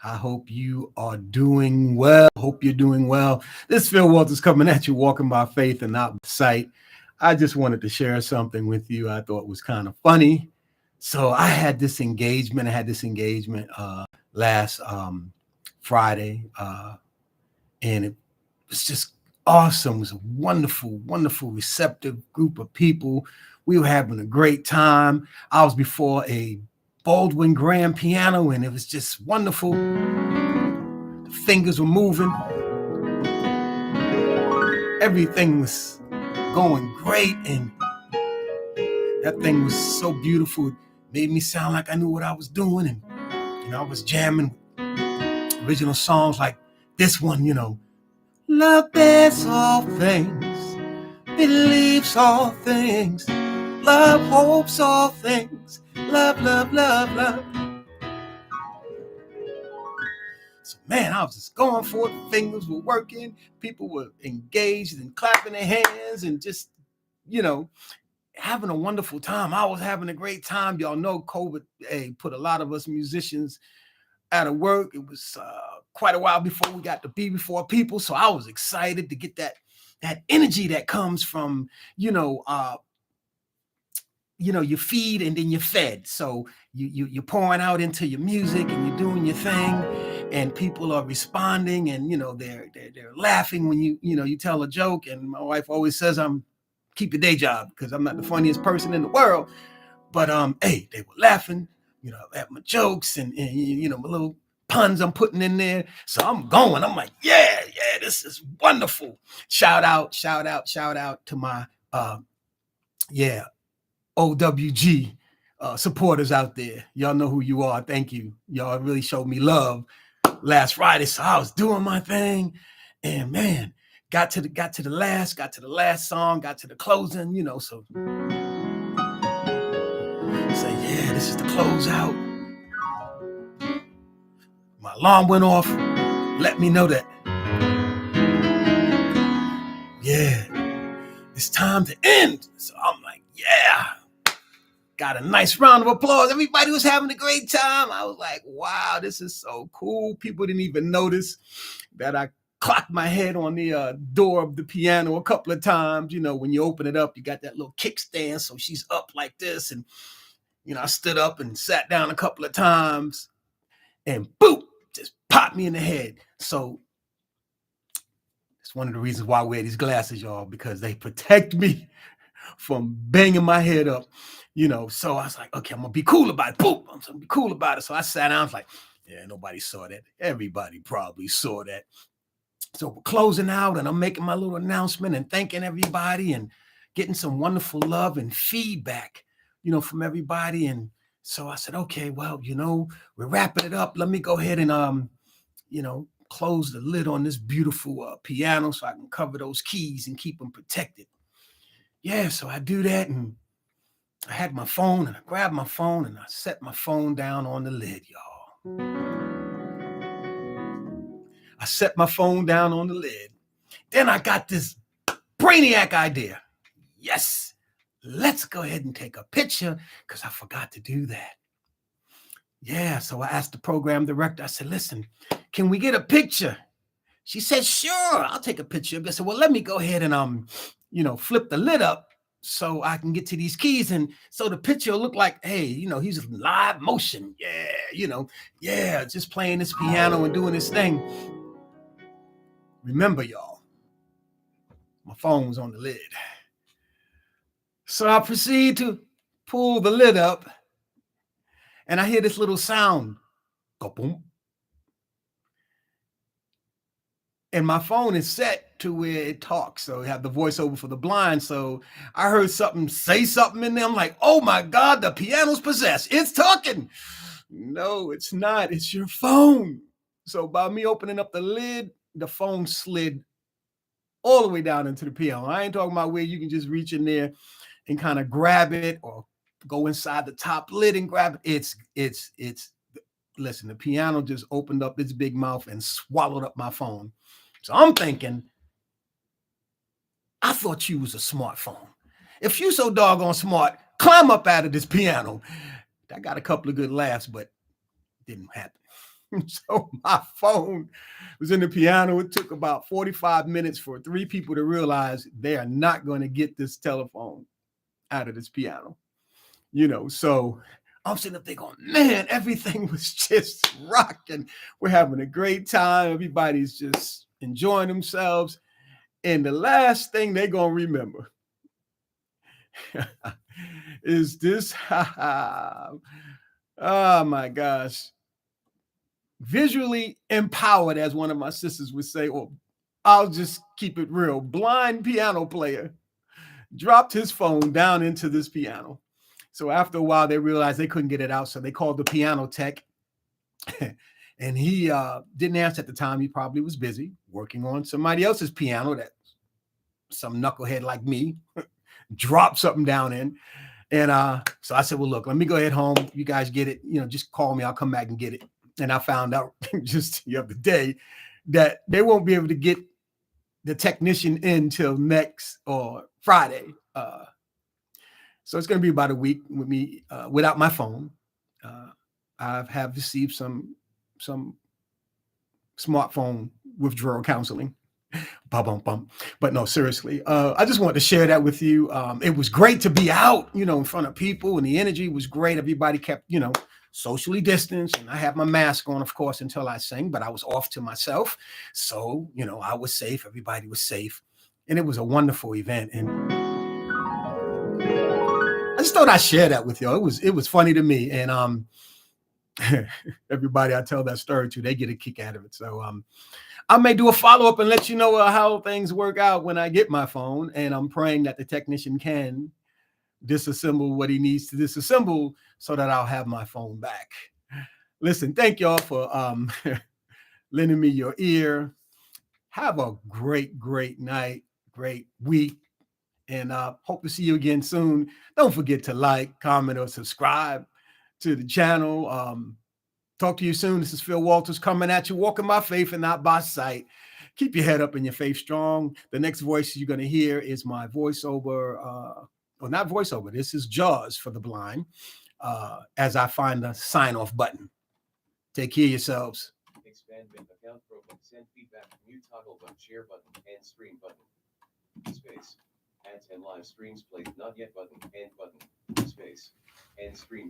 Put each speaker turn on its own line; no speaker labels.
I hope you are doing well. Hope you're doing well. This Phil Walters coming at you, walking by faith and not by sight. I just wanted to share something with you I thought was kind of funny. So I had this engagement. Last Friday, and it was just awesome. It was a wonderful, wonderful, receptive group of people. We were having a great time. I was before a Baldwin grand piano, and it was just wonderful. The fingers were moving. Everything was going great, and that thing was so beautiful. It made me sound like I knew what I was doing, and I was jamming original songs like this one. Love bears all things, believes all things, love hopes all things, love, love, love, love. So man, I was just going for it. Fingers were working. People were engaged and clapping their hands and just, having a wonderful time. I was having a great time. Y'all know COVID put a lot of us musicians out of work. It was quite a while before we got to be before people. So I was excited to get that energy that comes from, you feed and then you're fed. So you're pouring out into your music and you're doing your thing, and people are responding, and they're laughing when you tell a joke. And my wife always says I'm keep your day job because I'm not the funniest person in the world. But they were laughing, at my jokes and my little puns I'm putting in there. So I'm going. I'm like, yeah, this is wonderful. Shout out to my OWG supporters out there. Y'all know who you are. Thank you. Y'all really showed me love last Friday. So I was doing my thing, and man, got to the last song, got to the closing, so say, yeah, this is the closeout. My alarm went off, let me know that, yeah, it's time to end. So I'm like, yeah. Got a nice round of applause. Everybody was having a great time. I was like, wow, this is so cool. People didn't even notice that I clocked my head on the door of the piano a couple of times. When you open it up, you got that little kickstand. So she's up like this. And, I stood up and sat down a couple of times, and boop, just popped me in the head. So it's one of the reasons why I wear these glasses, y'all, because they protect me from banging my head up. So I was like, okay, I'm gonna be cool about it. Boom, I'm gonna be cool about it. So I sat down, I was like, yeah, nobody saw that. Everybody probably saw that. So we're closing out, and I'm making my little announcement and thanking everybody and getting some wonderful love and feedback, from everybody. And so I said, okay, well, we're wrapping it up. Let me go ahead and close the lid on this beautiful piano so I can cover those keys and keep them protected. Yeah, so I do that, and I had my phone, and I grabbed my phone, and I set my phone down on the lid, y'all. I set my phone down on the lid. Then I got this brainiac idea. Yes, let's go ahead and take a picture, because I forgot to do that. Yeah, so I asked the program director, I said, listen, can we get a picture? She said, sure, I'll take a picture. I said, well, let me go ahead and, flip the lid up so I can get to these keys. And so the picture will look like, hey, he's live motion. Yeah, just playing this piano and doing this thing. Remember, y'all, my phone was on the lid. So I proceed to pull the lid up, and I hear this little sound, boom. And my phone is set to where it talks. So we have the voiceover for the blind. So I heard say something in there. I'm like, oh my God, the piano's possessed. It's talking. No, it's not. It's your phone. So by me opening up the lid, the phone slid all the way down into the piano. I ain't talking about where you can just reach in there and kind of grab it or go inside the top lid and grab it. It's listen, the piano just opened up its big mouth and swallowed up my phone. So I'm thinking, I thought you was a smartphone. If you so doggone smart, climb up out of this piano. I got a couple of good laughs, but it didn't happen. So my phone was in the piano. It took about 45 minutes for 3 people to realize they are not going to get this telephone out of this piano. So I'm sitting up there going, man, everything was just rocking. We're having a great time. Everybody's just enjoying themselves. And the last thing they're going to remember is this. Oh my gosh. Visually empowered, as one of my sisters would say, or I'll just keep it real, blind piano player dropped his phone down into this piano. So after a while, they realized they couldn't get it out. So they called the piano tech. And he didn't answer at the time. He probably was busy working on somebody else's piano that some knucklehead like me dropped something down in. And so I said, well, look, let me go ahead home. You guys get it. Just call me. I'll come back and get it. And I found out just the other day that they won't be able to get the technician in till next or Friday. So it's going to be about a week with me without my phone. I have received some smartphone withdrawal counseling. But no, seriously, I just wanted to share that with you. It was great to be out, in front of people, and the energy was great. Everybody kept, socially distanced, and I had my mask on, of course, until I sang, but I was off to myself. So, I was safe. Everybody was safe, and it was a wonderful event. And I just thought I'd share that with you. It was funny to me, and everybody I tell that story to, they get a kick out of it. So, I may do a follow-up and let you know how things work out when I get my phone. And I'm praying that the technician can disassemble what he needs to disassemble so that I'll have my phone back. Listen, thank y'all for lending me your ear. Have a great, great night, great week. And hope to see you again soon. Don't forget to like, comment, or subscribe to the channel. Talk to you soon. This is Phil Walters coming at you, walking by faith and not by sight. Keep your head up and your faith strong. The next voice you're going to hear is my voiceover. Well, not voiceover. This is Jaws for the blind as I find the sign-off button. Take care of yourselves.
Expand bin account profile. Send feedback. Mute toggle button. Share button. End stream button. Space. Ads and live streams played. Not yet button. End button. Space. End stream.